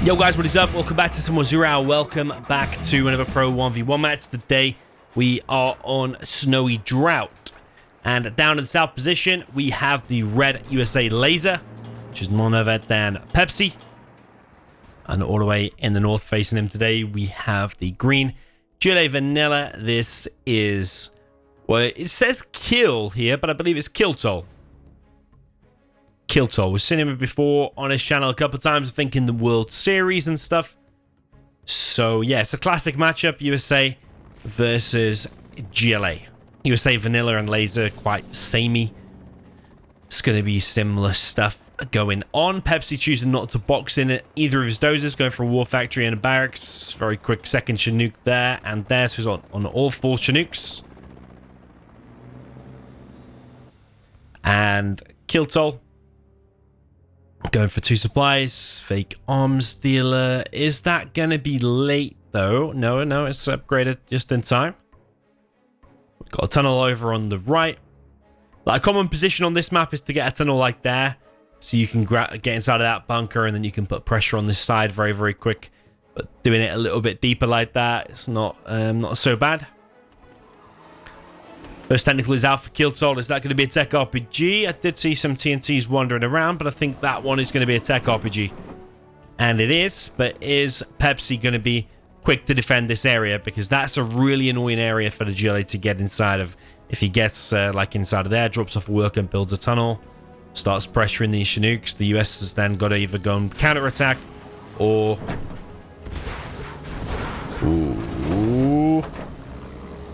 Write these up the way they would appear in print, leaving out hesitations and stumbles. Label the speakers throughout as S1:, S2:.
S1: Yo guys, what is up? Welcome back to some more Zero. Welcome back to another Pro 1v1 match. Today we are on Snowy Drought. And down in the south position, we have the red USA laser, which is none other than Pepsi. And all the way in the north facing him today, we have the green Chile Vanilla. This is, well, it says kill here, but I believe it's Kiltol. Kiltol. We've seen him before on his channel a couple of times, I think in the World Series and stuff. So yeah, it's a classic matchup, USA versus GLA. USA Vanilla and Laser quite samey. It's going to be similar stuff going on. Pepsi choosing not to box in either of his dozers, going for a War Factory and a Barracks. Very quick second Chinook there and there, so he's on all four Chinooks. And Kiltol going for two supplies. Fake arms dealer. Is that going to be late though? No, it's upgraded just in time. We've got a tunnel over on the right. Like, a common position on this map is to get a tunnel like there, so you can get inside of that bunker and then you can put pressure on this side very, very quick. But doing it a little bit deeper like that, it's not so bad. First technical is out for Kiltol. Is that going to be a tech RPG? I did see some TNTs wandering around, but I think that one is going to be a tech RPG. And it is, but is Pepsi going to be quick to defend this area? Because that's a really annoying area for the GLA to get inside of. If he gets like inside of there, drops off a work and builds a tunnel, starts pressuring these Chinooks, the US has then got to either go and counter-attack or...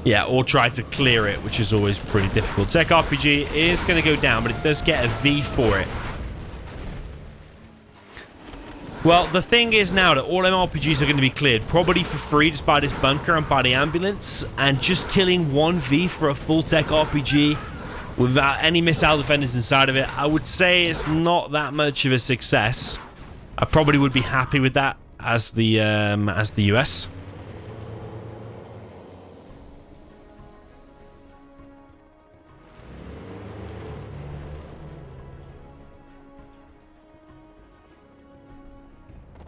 S1: yeah, or try to clear it, which is always pretty difficult. Tech RPG is going to go down, but it does get a V for it. Well, the thing is now that all MRPGs are going to be cleared, probably for free, just by this bunker and by the ambulance, and just killing one V for a full tech RPG without any missile defenders inside of it, I would say it's not that much of a success. I probably would be happy with that as the US.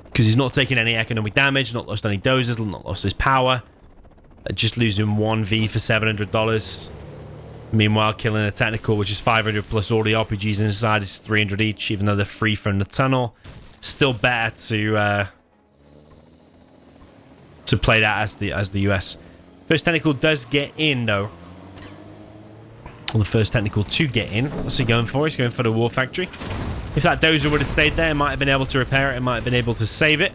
S1: Because he's not taking any economic damage, not lost any dozers, not lost his power. Just losing one V for $700. Meanwhile, killing a technical, which is 500 plus all the RPGs inside is 300 each, even though they're free from the tunnel. Still better to play that as the US. First technical does get in though. Well, the first technical to get in. What's he going for? He's going for the War Factory. If that dozer would have stayed there, it might have been able to repair it. It might have been able to save it.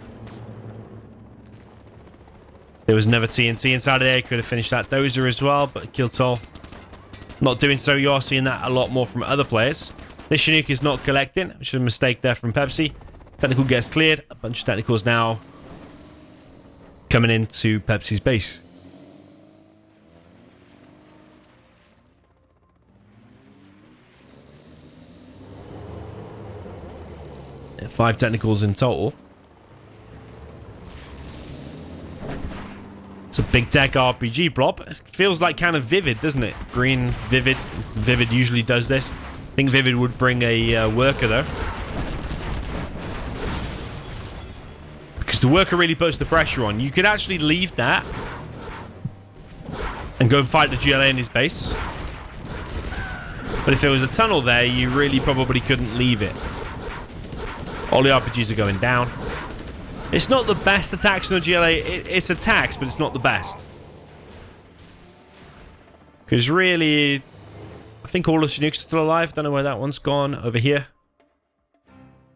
S1: There was another TNT inside of there. Could have finished that dozer as well, but Kiltol not doing so. You are seeing that a lot more from other players. This Chinook is not collecting, which is a mistake there from Pepsi. Technical gets cleared. A bunch of technicals now coming into Pepsi's base. Yeah, 5 technicals in total. It's a big tech RPG blob. It feels like kind of Vivid, doesn't it? Green, Vivid. Vivid usually does this. I think Vivid would bring a worker, though. Because the worker really puts the pressure on. You could actually leave that and go and fight the GLA in his base. But if there was a tunnel there, you really probably couldn't leave it. All the RPGs are going down. It's not the best attacks on the GLA. It's attacks, but it's not the best. Because really, I think all the Chinooks are still alive. Don't know where that one's gone. Over here.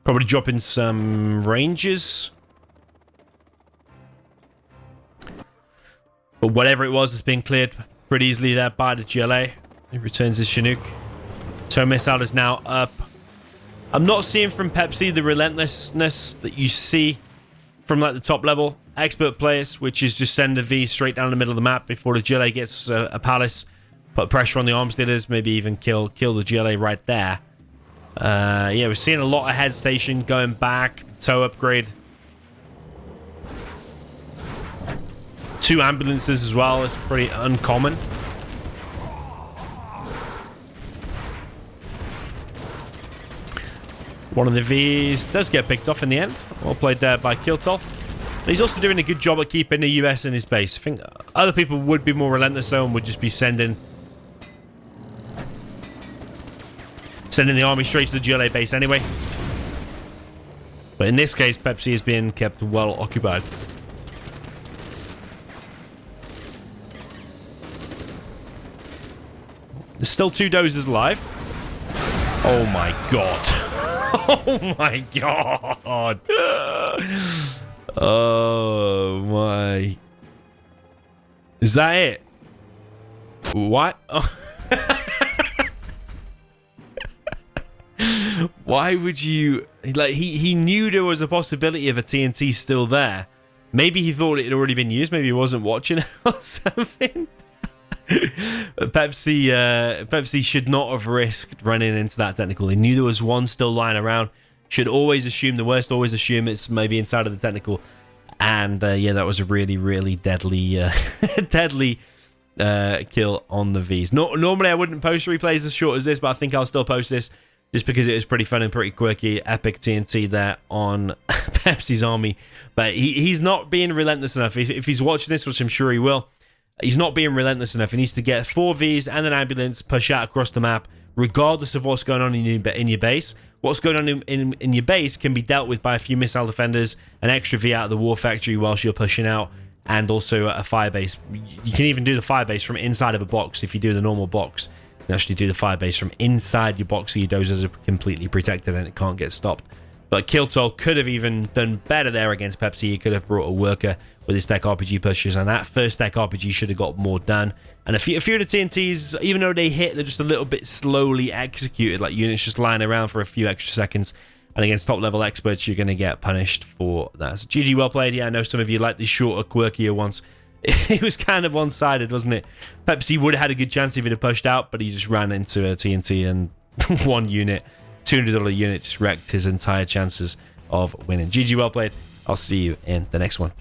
S1: Probably dropping some ranges. But whatever it was, it's been cleared pretty easily there by the GLA. He returns his Chinook. Tow missile is now up. I'm not seeing from Pepsi the relentlessness that you see from like the top level expert players, which is just send the V straight down the middle of the map before the GLA gets a palace, put pressure on the arms dealers, maybe even kill the GLA right there. Yeah, we're seeing a lot of hesitation going back. Tow upgrade. 2 ambulances as well is pretty uncommon. One of the Vs does get picked off in the end. Well played there by Kiltol. He's also doing a good job at keeping the US in his base. I think other people would be more relentless though and would just be sending the army straight to the GLA base anyway. But in this case, Pepsi is being kept well occupied. There's still 2 dozers alive. Oh my god. Oh my god. Oh my. Is that it? What? Oh. Why would you... Like, he knew there was a possibility of a TNT still there. Maybe he thought it had already been used. Maybe he wasn't watching it or something. Pepsi should not have risked running into that technical. He knew there was one still lying around. Should always assume the worst. Always assume it's maybe inside of the technical. And yeah, that was a really, really deadly, deadly kill on the Vs. Normally, I wouldn't post replays as short as this, but I think I'll still post this just because it was pretty fun and pretty quirky. Epic TNT there on Pepsi's army. But he's not being relentless enough. If he's watching this, which I'm sure he will, he's not being relentless enough. He needs to get 4 Vs and an ambulance, push out across the map, regardless of what's going on in your base. What's going on in your base can be dealt with by a few missile defenders, an extra V out of the war factory whilst you're pushing out, and also a fire base. You can even do the fire base from inside of a box if you do the normal box. You can actually do the fire base from inside your box so your dozers are completely protected and it can't get stopped. But Kiltol could have even done better there against Pepsi. He could have brought a worker with his tech RPG pushes, and that first tech RPG should have got more done. And a few of the TNTs, even though they hit, they're just a little bit slowly executed, like units just lying around for a few extra seconds. And against top-level experts, you're going to get punished for that. So GG, well played. Yeah, I know some of you like the shorter, quirkier ones. It was kind of one-sided, wasn't it? Pepsi would have had a good chance if he'd have pushed out, but he just ran into a TNT and one unit, $200 unit, just wrecked his entire chances of winning. GG, well played. I'll see you in the next one.